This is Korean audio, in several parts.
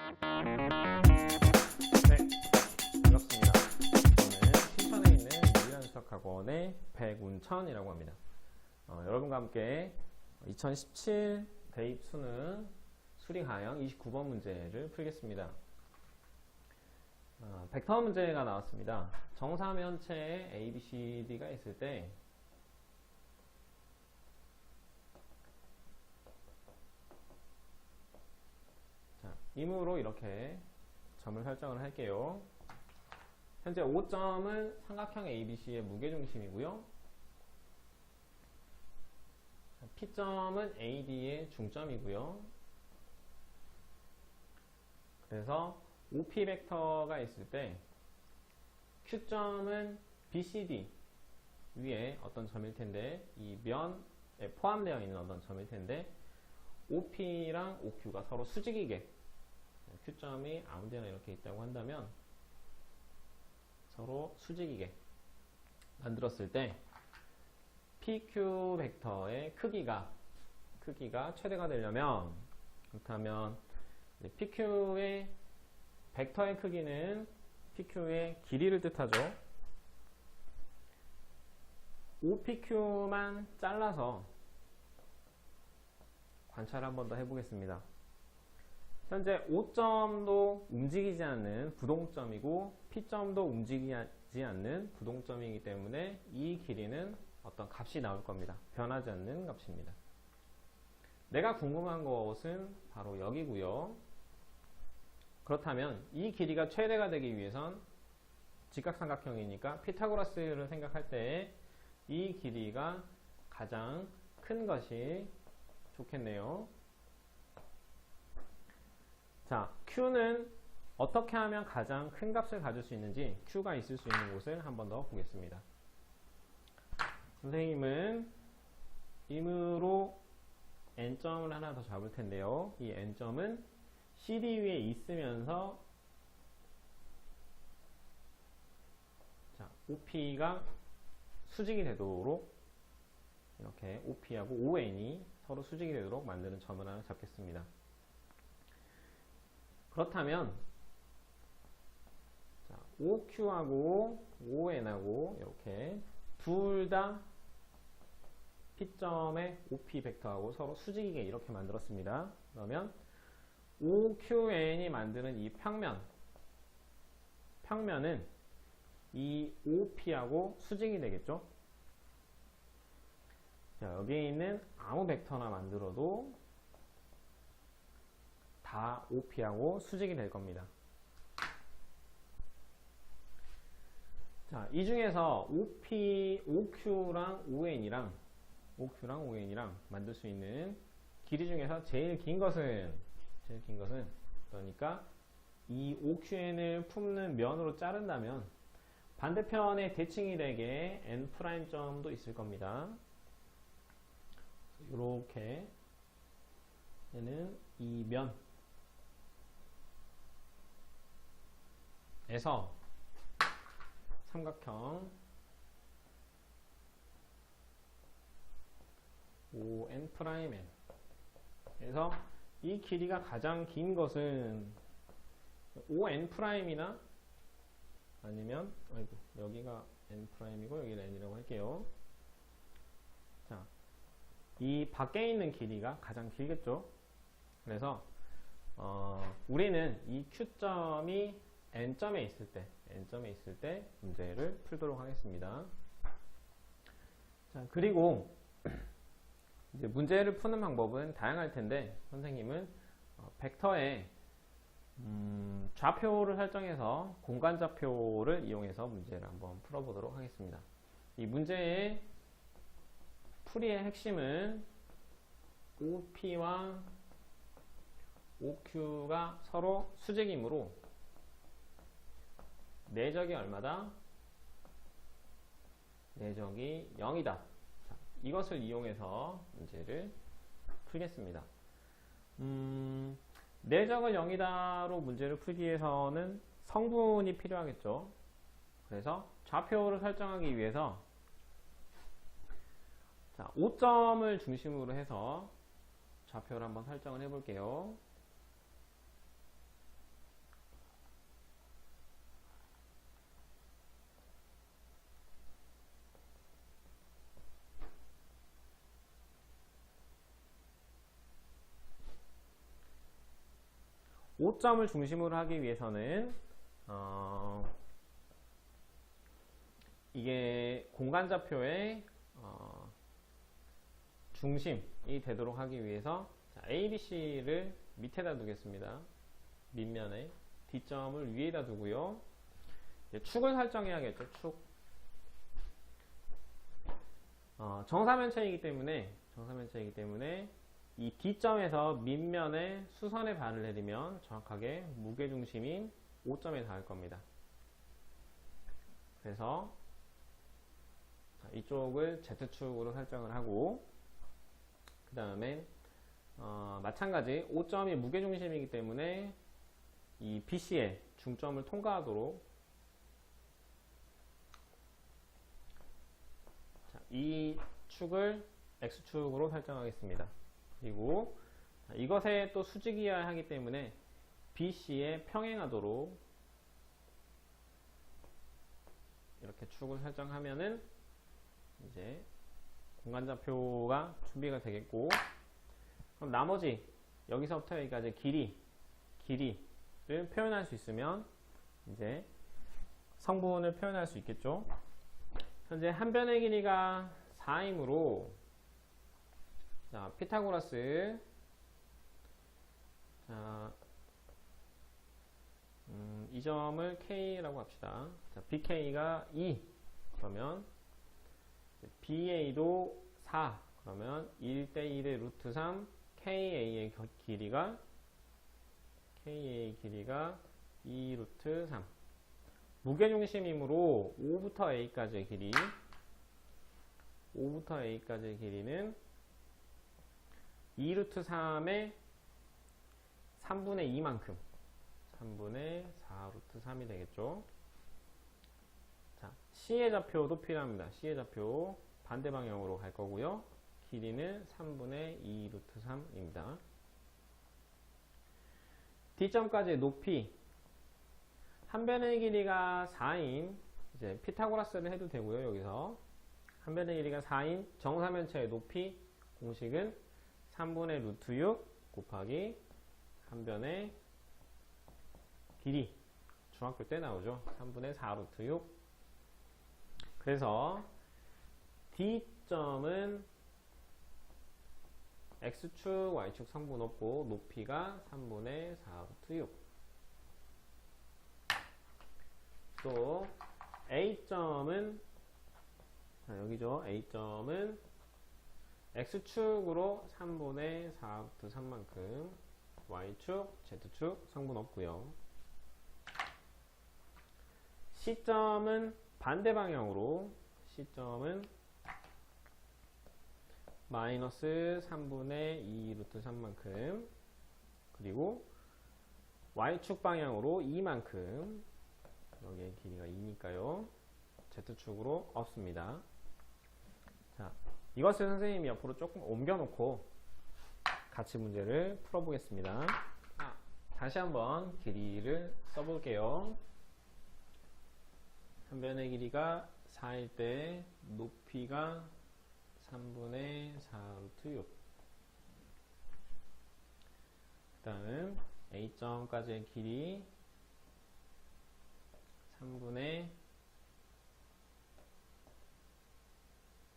네, 반갑습니다. 저는 신천에 있는 유연수학학원의 백운천이라고 합니다. 여러분과 함께 2017 대입 수능 수리하형 29번 문제를 풀겠습니다. 벡터 문제가 나왔습니다. 정사면체에 A, B, C, D가 있을 때 임으로 이렇게 점을 설정을 할게요. 현재 5점은 삼각형 ABC의 무게중심이고요. P점은 AD의 중점이고요. 그래서 OP 벡터가 있을 때 Q점은 BCD 위에 어떤 점일 텐데 이 면에 포함되어 있는 어떤 점일 텐데 OP랑 OQ가 서로 수직이게 Q점이 아무데나 이렇게 있다고 한다면 서로 수직이게 만들었을 때 PQ 벡터의 크기가 최대가 되려면 그렇다면 PQ의 벡터의 크기는 PQ의 길이를 뜻하죠. OPQ만 잘라서 관찰을 한 번 더 해보겠습니다. 현재 O점도 움직이지 않는 부동점이고 P점도 움직이지 않는 부동점이기 때문에 이 길이는 어떤 값이 나올 겁니다. 변하지 않는 값입니다. 내가 궁금한 것은 바로 여기고요. 그렇다면 이 길이가 최대가 되기 위해선 직각삼각형이니까 피타고라스를 생각할 때 이 길이가 가장 큰 것이 좋겠네요. 자, Q는 어떻게 하면 가장 큰 값을 가질 수 있는지 Q가 있을 수 있는 곳을 한 번 더 보겠습니다. 선생님은 임으로 N점을 하나 더 잡을 텐데요. 이 N점은 CD 위에 있으면서 자, OP가 수직이 되도록 이렇게 OP하고 ON이 서로 수직이 되도록 만드는 점을 하나 잡겠습니다. 그렇다면 자, OQ하고 ON하고 이렇게 둘 다 P점의 OP 벡터하고 서로 수직이게 이렇게 만들었습니다. 그러면 OQN이 만드는 이 평면은 이 OP하고 수직이 되겠죠. 자, 여기에 있는 아무 벡터나 만들어도 다 OP하고 수직이 될 겁니다. 자, 이 중에서 OQ랑 ON이랑 만들 수 있는 길이 중에서 제일 긴 것은 그러니까 이 OQN을 품는 면으로 자른다면 반대편에 대칭이 되게 N'점도 있을 겁니다. 이렇게 얘는 이 면에서 삼각형 ON' 그래서 이 길이가 가장 긴 것은 ON'이나 아니면 여기가 N'이고 여기는 N이라고 할게요. 자, 이 밖에 있는 길이가 가장 길겠죠. 그래서 우리는 이 Q점이 N점에 있을 때 문제를 풀도록 하겠습니다. 자, 그리고 이제 문제를 푸는 방법은 다양할 텐데 선생님은 벡터에 좌표를 설정해서 공간좌표를 이용해서 문제를 한번 풀어보도록 하겠습니다. 이 문제의 풀이의 핵심은 OP와 OQ가 서로 수직이므로 내적이 얼마다? 내적이 0이다. 자, 이것을 이용해서 문제를 풀겠습니다. 내적을 0이다로 문제를 풀기 위해서는 성분이 필요하겠죠. 그래서 좌표를 설정하기 위해서 자, 5점을 중심으로 해서 좌표를 한번 설정을 해볼게요. 5점을 중심으로 하기 위해서는 이게 공간좌표의 중심이 되도록 하기 위해서 A, B, C를 밑에다 두겠습니다. 밑면에 D점을 위에다 두고요. 축을 설정해야겠죠. 축. 정사면체이기 때문에 이 D점에서 밑면에 수선의 발을 내리면 정확하게 무게중심인 5점에 닿을 겁니다. 그래서 이쪽을 Z축으로 설정을 하고, 그 다음에 마찬가지 5점이 무게중심이기 때문에 이 BC의 중점을 통과하도록 이 축을 X축으로 설정하겠습니다. 그리고 이것에 또 수직이어야 하기 때문에 BC에 평행하도록 이렇게 축을 설정하면은 이제 공간좌표가 준비가 되겠고, 그럼 나머지 여기서부터 여기까지 길이를 표현할 수 있으면 이제 성분을 표현할 수 있겠죠. 현재 한 변의 길이가 4이므로 자, 피타고라스 이 점을 K라고 합시다. 자, BK가 2 그러면 BA도 4 그러면 1대1의 루트 3 KA의 길이가 2 루트 3 무게중심이므로 5부터 A까지의 길이는 2 루트 3의 3분의 2만큼 3분의 4 루트 3이 되겠죠. 자, C의 좌표도 필요합니다. C의 좌표 반대 방향으로 갈 거고요. 길이는 3분의 2 루트 3입니다. D점까지의 높이 한 변의 길이가 4인 이제 피타고라스를 해도 되고요. 여기서 한 변의 길이가 4인 정사면체의 높이 공식은 3분의 루트 6 곱하기 한 변의 길이 중학교 때 나오죠. 3분의 4 루트 6 그래서 D점은 X축, Y축 성분 없고 높이가 3분의 4 루트 6 또 A점은 여기죠. A점은 X축으로 3분의 4 루트 3만큼 Y축, Z축 성분 없고요. C점은 반대 방향으로 C점은 마이너스 3분의 2 루트 3만큼 그리고 Y축 방향으로 2만큼 여기에 길이가 2니까요. Z축으로 없습니다. 자, 이것을 선생님이 옆으로 조금 옮겨놓고 같이 문제를 풀어보겠습니다. 다시 한번 길이를 써볼게요. 한 변의 길이가 4일 때 높이가 3분의 4 루트 6 그 다음 A점까지의 길이 3분의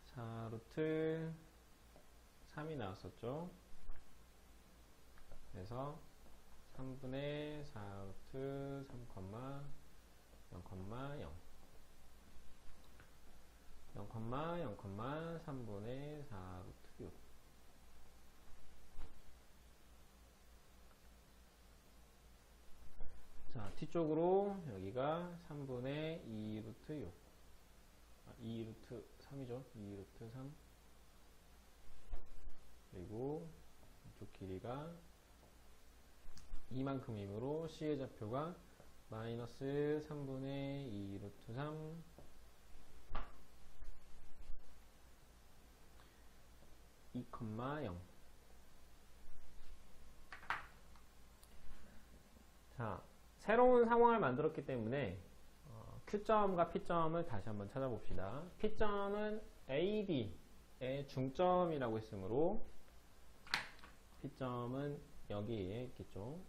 4 루트 3이 나왔었죠. 그래서 3분의 4 루트 3, 0,0,0 3분의 4 루트 6 자, 뒤쪽으로 여기가 3분의 2 루트 6 2 루트 3이죠. 2 루트 3 그리고 이쪽 길이가 이만큼이므로 C의 좌표가 마이너스 3분의 2 루트 3 2,0 자, 새로운 상황을 만들었기 때문에 Q점과 P점을 다시 한번 찾아봅시다. P점은 AB의 중점이라고 했으므로 P점은 여기에 있겠죠.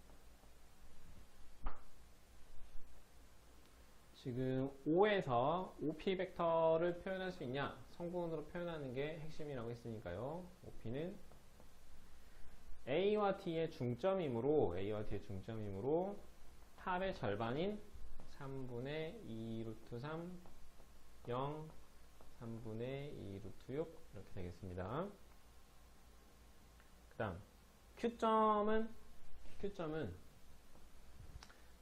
지금 O에서 OP 벡터를 표현할 수 있냐? 성분으로 표현하는 게 핵심이라고 했으니까요. OP는 A와 T의 중점이므로 탑의 절반인 3분의 2 루트 3, 0, 3분의 2 루트 6 이렇게 되겠습니다. 그 다음 Q점은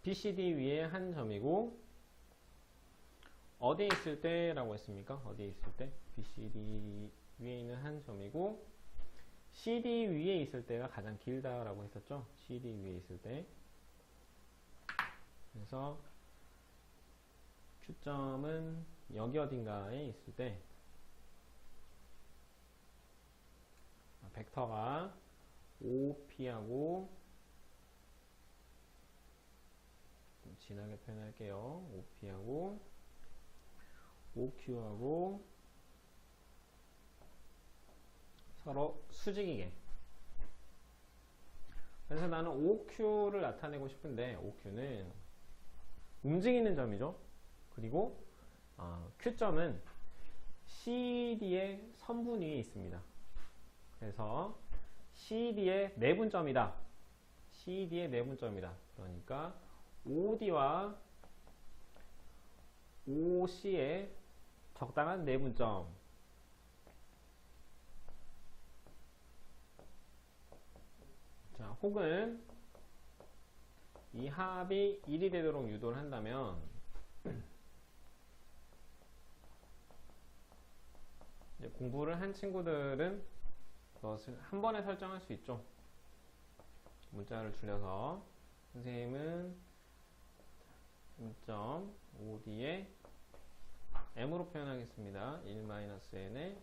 BCD 위에 한 점이고 어디에 있을 때 라고 했습니까? 어디에 있을 때? BCD 위에 있는 한 점이고 CD 위에 있을 때가 가장 길다라고 했었죠? CD 위에 있을 때. 그래서 Q점은 여기 어딘가에 있을 때 벡터가 OP하고 좀 진하게 표현할게요. OP하고 OQ하고 서로 수직이게. 그래서 나는 OQ를 나타내고 싶은데 OQ는 움직이는 점이죠. 그리고 Q점은 CD의 선분 위에 있습니다. 그래서 CD의 내분점이다. CD의 내분점이다. 그러니까 OD와 OC의 적당한 내분점. 자, 혹은 이 합이 1이 되도록 유도를 한다면 이제 공부를 한 친구들은 그것을 한 번에 설정할 수 있죠. 문자를 줄여서 선생님은 0.5D에 M으로 표현하겠습니다. 1-N에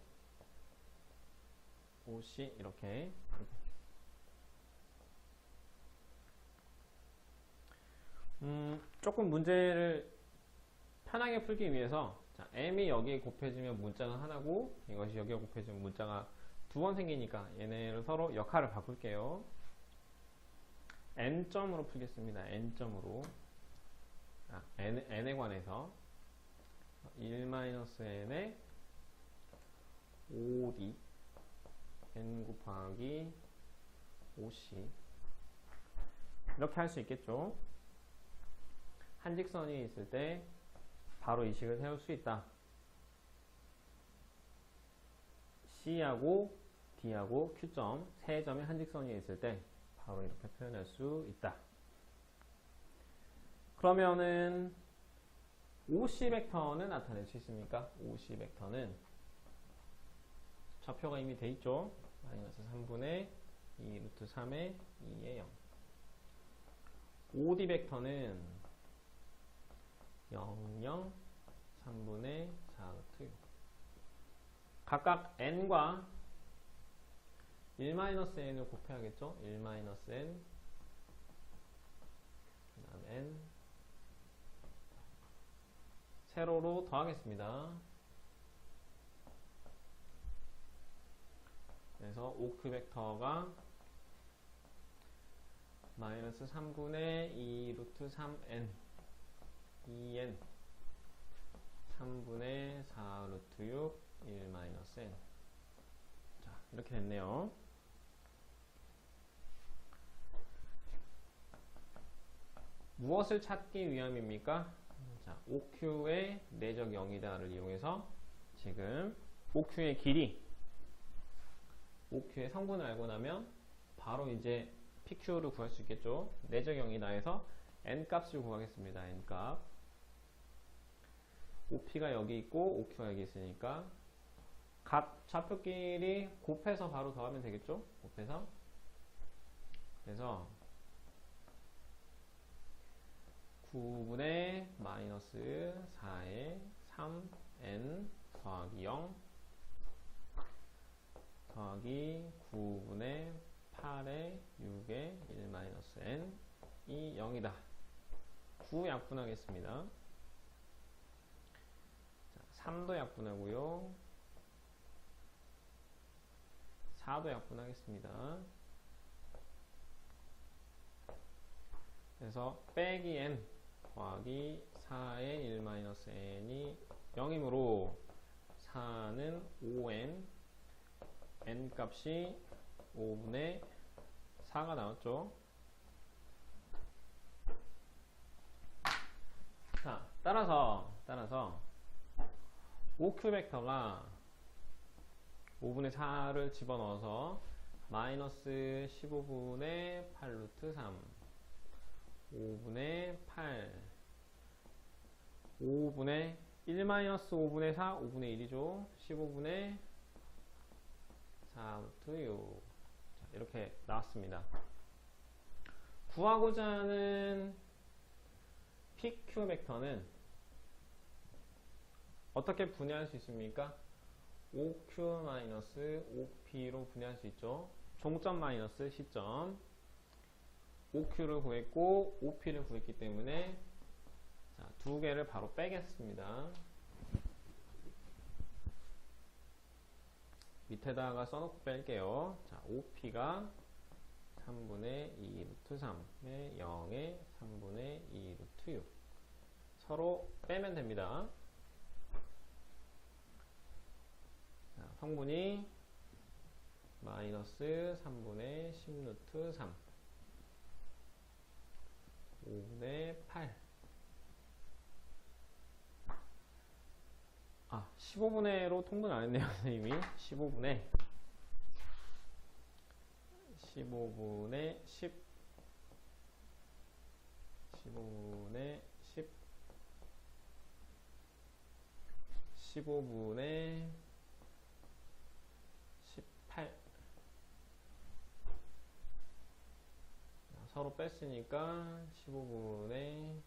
OC 이렇게. 조금 문제를 편하게 풀기 위해서 자, M이 여기에 곱해지면 문자가 하나고 이것이 여기에 곱해지면 문자가 두 번 생기니까 얘네를 서로 역할을 바꿀게요. N점으로 풀겠습니다. N점으로 N에 관해서 1-N에 5D N 곱하기 5C 이렇게 할 수 있겠죠. 한직선이 있을 때 바로 이 식을 세울 수 있다. C하고 D하고 Q점 세 점의 한직선이 있을 때 바로 이렇게 표현할 수 있다. 그러면은 OC 벡터는 나타낼 수 있습니까? OC 벡터는 좌표가 이미 돼 있죠. 마이너스 3분의 2 루트 3의 2의 0. OD 벡터는 0, 0, 3분의 4 루트 6. 각각 n과 1-n을 곱해야겠죠? 1-n 그 다음 n 세로로 더하겠습니다. 그래서 OQ 벡터가 마이너스 3분의 2 루트 3n 2n 3분의 4 루트 6 1-n. 자, 이렇게 됐네요. 무엇을 찾기 위함입니까? 자, OQ의 내적 0이다를 이용해서 지금 OQ의 길이, OQ의 성분을 알고 나면 바로 이제 PQ를 구할 수 있겠죠. 내적 0이다 해서 N 값을 구하겠습니다. N 값. OP가 여기 있고 OQ가 여기 있으니까 각 좌표끼리 곱해서 바로 더하면 되겠죠. 곱해서. 그래서 9분의 마이너스 4의 3n 더하기 0 더하기 9분의 8의 6의 1-n 이 0이다. 9 약분하겠습니다. 자, 3도 약분하고요. 4도 약분하겠습니다. 그래서 빼기 n 더하기 4의 1-n이 0이므로 4는 5n, n 값이 5분의 4가 나왔죠. 자, 따라서 OQ 벡터가 5분의 4를 집어넣어서 마이너스 15분의 8 루트 3, 5분의 8, 5분의 1 마이너스 5분의 4, 5분의 1이죠. 15분의 4 루트 6. 자, 이렇게 나왔습니다. 구하고자 하는 PQ 벡터는 어떻게 분해할 수 있습니까? OQ 마이너스 OP로 분해할 수 있죠. 종점 마이너스 시점. OQ를 구했고 OP를 구했기 때문에 자, 두 개를 바로 빼겠습니다. 밑에다가 써놓고 뺄게요. 자, OP가 3분의 2 루트 3의 0에 3분의 2 루트 6. 서로 빼면 됩니다. 자, 성분이 마이너스 3분의 10 루트 3, 5분의 8. 15분의로 통분 안 했네요, 선생님이. 15분의 10, 15분의 10, 15분의 18. 서로 뺐으니까 15분의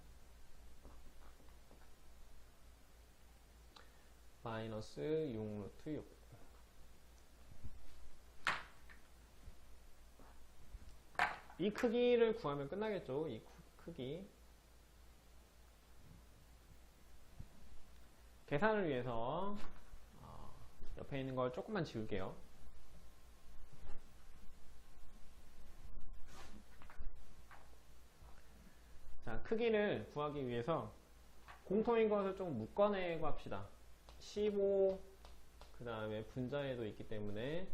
마이너스 6 루트 6. 이 크기를 구하면 끝나겠죠. 이 크기. 계산을 위해서 옆에 있는 걸 조금만 지울게요. 자, 크기를 구하기 위해서 공통인 것을 좀 묶어내고 합시다. 15, 그 다음에 분자에도 있기 때문에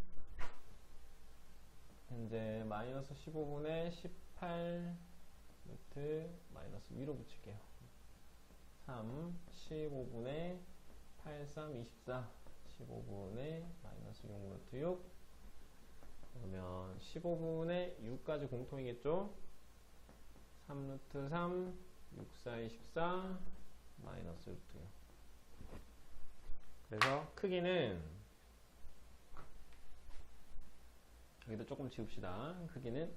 현재 마이너스 15분의 18 루트 마이너스 위로 붙일게요. 3, 15분의 83, 24, 15분의 마이너스 6 루트 6. 그러면 15분의 6까지 공통이겠죠? 3 루트 3, 6, 4, 24, 마이너스 루트 6. 그래서 크기는 여기도 조금 지웁시다. 크기는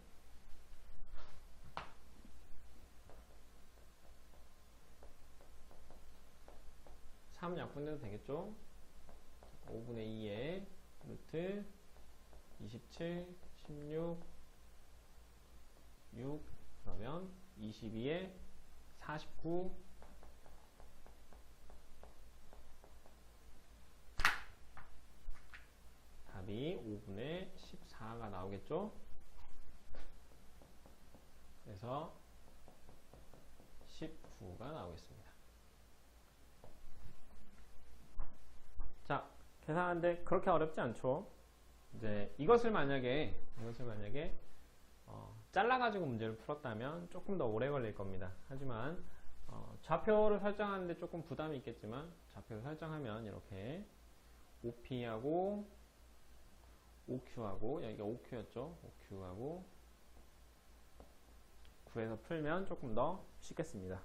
3 약분해도 되겠죠? 5분의 2에 루트 27, 16, 6, 그러면 22에 49, 답이 5분의 14가 나오겠죠? 그래서 19가 나오겠습니다. 자, 계산하는데 그렇게 어렵지 않죠? 이제 이것을 만약에 잘라가지고 문제를 풀었다면 조금 더 오래 걸릴 겁니다. 하지만 좌표를 설정하는데 조금 부담이 있겠지만 좌표를 설정하면 이렇게 OP하고 OQ하고 여기가 OQ였죠. OQ하고 구해서 풀면 조금 더 쉽겠습니다.